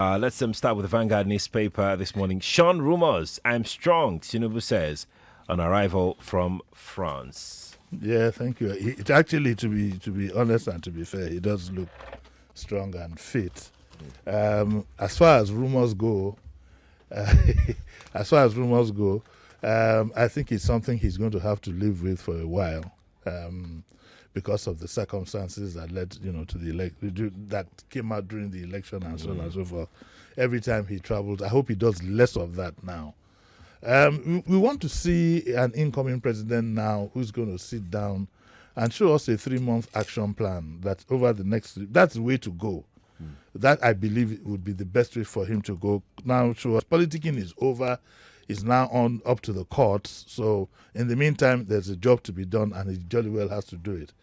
Let's start with the Vanguard newspaper this morning. Sean rumors, I'm strong, Tinubu says, on arrival from France. Yeah, thank you. It actually, to be honest and to be fair, he does look strong and fit. As far as rumors go, I think it's something he's going to have to live with for a while, because of the circumstances that led, to the that came out during the election and so on and so forth. Every time he travels, I hope he does less of that now. We want to see an incoming president now who's going to sit down and show us a 3-month action plan that over the that's the way to go. That, I believe, would be the best way for him to go. Now, show us politicking is over. It's now on up to the courts. So in the meantime, there's a job to be done, and he jolly well has to do it.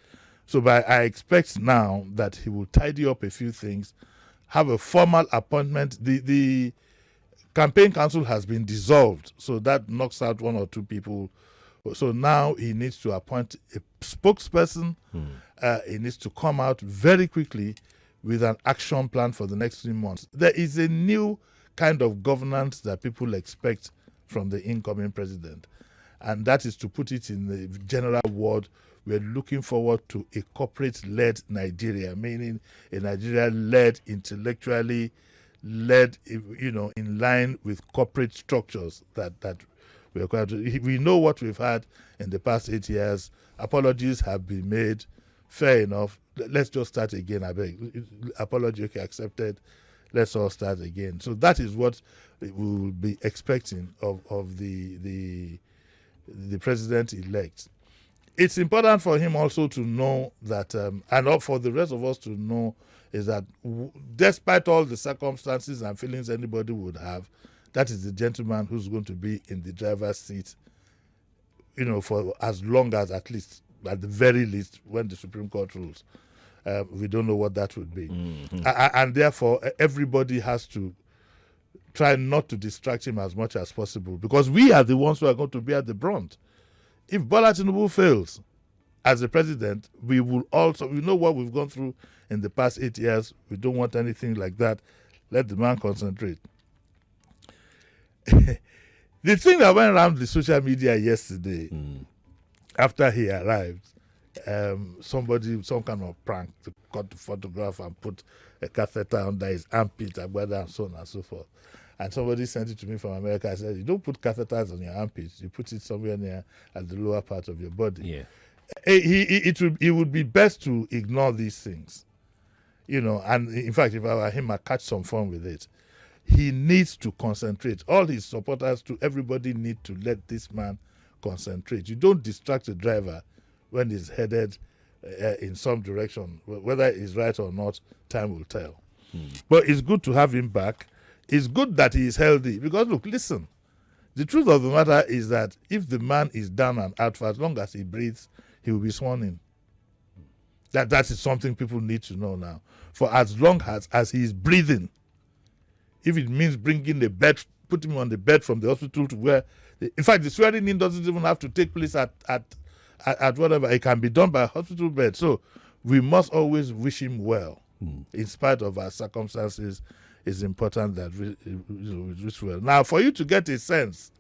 So I expect now that he will tidy up a few things, have a formal appointment. The campaign council has been dissolved, so that knocks out 1 or 2 people. So now he needs to appoint a spokesperson. He needs to come out very quickly with an action plan for the next 3 months. There is a new kind of governance that people expect from the incoming president, and that is, to put it in the general word, we're looking forward to a corporate-led Nigeria, meaning a Nigeria led, intellectually led, in line with corporate structures that we're required to. We know what we've had in the past 8 years. Apologies have been made. Fair enough. Let's just start again. I beg. Apology, okay, accepted. Let's all start again. So that is what we will be expecting of the president-elect. It's important for him also to know that, and for the rest of us to know, is that despite all the circumstances and feelings anybody would have, that is the gentleman who's going to be in the driver's seat, for as long as, at least, at the very least, when the Supreme Court rules. We don't know what that would be. And therefore, everybody has to try not to distract him as much as possible, because we are the ones who are going to be at the brunt. If Bola Tinubu fails as a president, we will also, we know what we've gone through in the past 8 years. We don't want anything like that. Let the man concentrate. The thing that went around the social media yesterday, after he arrived, some kind of prank, to cut the photograph and put a catheter under his armpit, and so on and so forth. And somebody sent it to me from America. I said, you don't put catheters on your armpits. You put it somewhere near at the lower part of your body. Yeah. It would be best to ignore these things. And in fact, if I were him, I'd catch some fun with it. He needs to concentrate. All his supporters, everybody need to let this man concentrate. You don't distract the driver when he's headed in some direction. Whether he's right or not, time will tell. But it's good to have him back. It's good that he is healthy, because, look, listen, the truth of the matter is that if the man is down and out, for as long as he breathes, he will be sworn in. That is something people need to know now. For as long as he is breathing, if it means bringing the bed, put him on the bed from the hospital to where, in fact, the swearing in doesn't even have to take place at whatever. It can be done by a hospital bed. So we must always wish him well, in spite of our circumstances. It's important that we wish well. Now, for you to get a sense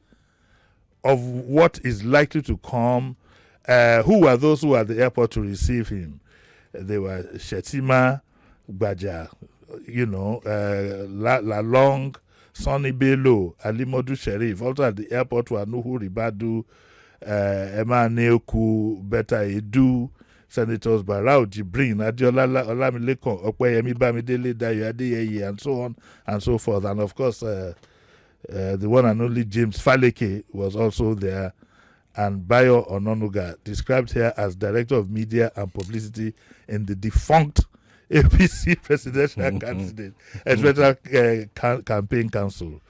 of what is likely to come, who were those who were at the airport to receive him? They were Shetima, Gbaja, Lalong, Sonny Bello, Alimodu Sheriff. Also at the airport were Nuhu Ribadu, Emma Neoku, Beta Edu, Senators Barao Jibrin, Adiola Olamilekon, Okweyemi Bamidele, Dayo Adeyeye, and so on and so forth. And of course, the one and only James Faleke was also there. And Bayo Ononuga, described here as Director of Media and Publicity in the defunct APC presidential candidate, Special Campaign Council.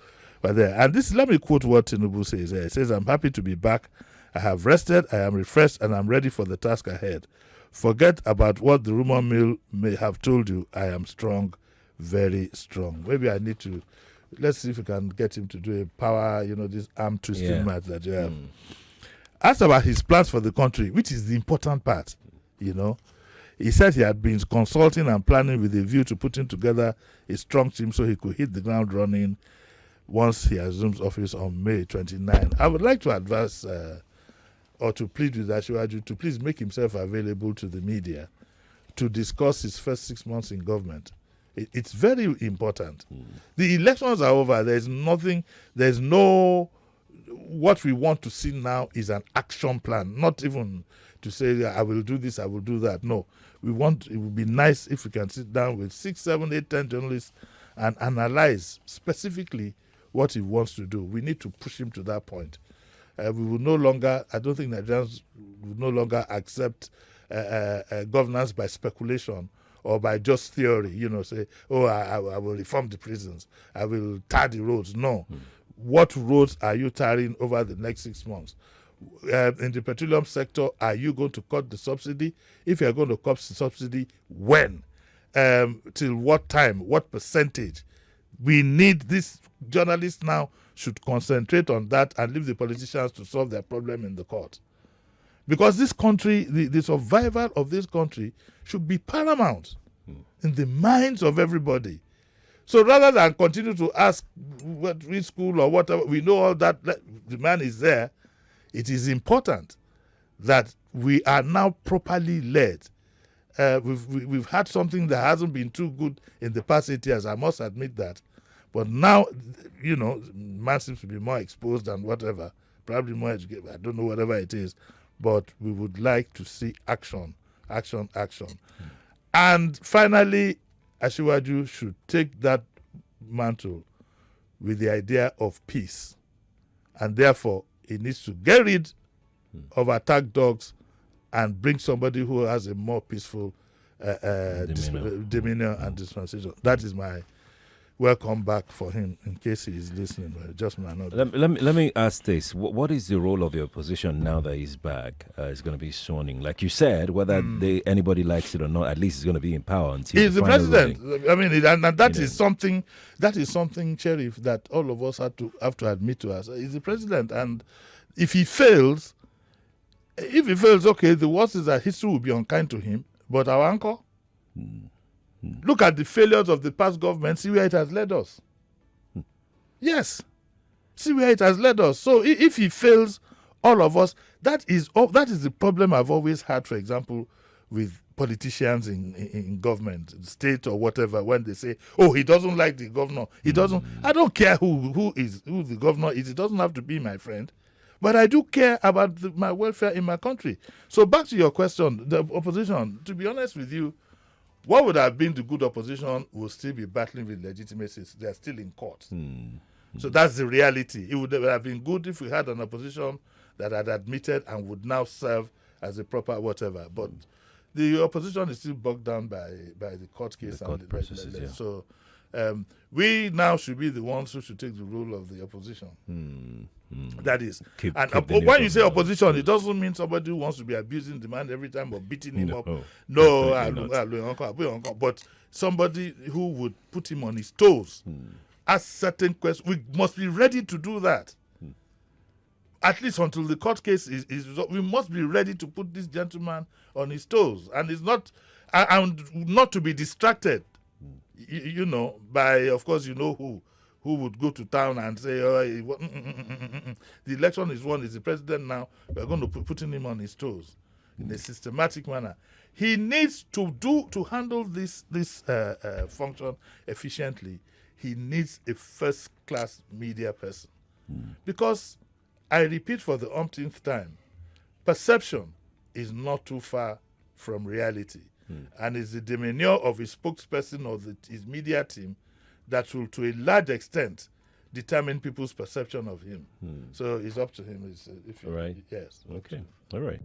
And this, let me quote what Tinubu says. He says, I'm happy to be back. I have rested, I am refreshed, and I'm ready for the task ahead. Forget about what the rumor mill may have told you. I am strong, very strong. Maybe I need to, let's see if we can get him to do a power, this arm twisting match that you have. Asked about his plans for the country, which is the important part, He said he had been consulting and planning with a view to putting together a strong team so he could hit the ground running once he assumes office on May 29. I would like to advise or to plead with Asiwaju to please make himself available to the media to discuss his first 6 months in government. It's very important. The elections are over. There's no, what we want to see now is an action plan, not even to say, I will do this, I will do that. No, it would be nice if we can sit down with 6, 7, 8, 10 journalists and analyze specifically what he wants to do. We need to push him to that point. We will no longer, I don't think Nigerians will no longer accept governance by speculation or by just theory, say, I will reform the prisons, I will tar the roads. No. What roads are you tarring over the next 6 months? In the petroleum sector, are you going to cut the subsidy? If you are going to cut the subsidy, when? Till what time? What percentage? We need this. Journalists now should concentrate on that and leave the politicians to solve their problem in the court. Because this country, the survival of this country should be paramount in the minds of everybody. So rather than continue to ask which school or whatever, we know all that, the man is there. It is important that we are now properly led. We've had something that hasn't been too good in the past 8 years, I must admit that. But now, man seems to be more exposed and whatever, probably more educated, I don't know, whatever it is. But we would like to see action. And finally, Asiwaju should take that mantle with the idea of peace. And therefore, he needs to get rid of attack dogs and bring somebody who has a more peaceful demeanor and dispensation. That is my welcome back for him, in case he is listening. Just let me ask this: what is the role of the opposition now that he's back? He's going to be sworn in, like you said. Whether anybody likes it or not, at least he's going to be in power until he's the president. Ruling. I mean, and that is something. That is something, Sheriff, that all of us have to admit to us. He's the president, and if he fails, okay, the worst is that history will be unkind to him. But our uncle. Look at the failures of the past government. See where it has led us. Yes. See where it has led us. So if he fails, all of us, that is the problem I've always had, for example, with politicians in government, state or whatever, when they say, he doesn't like the governor. He doesn't. I don't care who the governor is. It doesn't have to be my friend. But I do care about my welfare in my country. So back to your question, the opposition, to be honest with you, what would have been the good opposition will still be battling with legitimacy. They are still in court. So that's the reality. It would have been good if we had an opposition that had admitted and would now serve as a proper whatever. But the opposition is still bogged down by the court case. So we now should be the ones who should take the role of the opposition. That is. When you say opposition, it doesn't mean somebody who wants to be abusing the man every time or beating him up. No, but somebody who would put him on his toes. Ask certain questions. We must be ready to do that. At least until the court case is we must be ready to put this gentleman on his toes. And it's not, and not to be distracted, by, of course, who would go to town and say, the election is won, is the president now, we're going to putting him on his toes in a systematic manner. He needs to handle this function efficiently. He needs a first-class media person. Because, I repeat for the umpteenth time, perception is not too far from reality. And it's the demeanor of his spokesperson or his media team that will, to a large extent, determine people's perception of him. So it's up to him. All right. Yes. Okay. All right.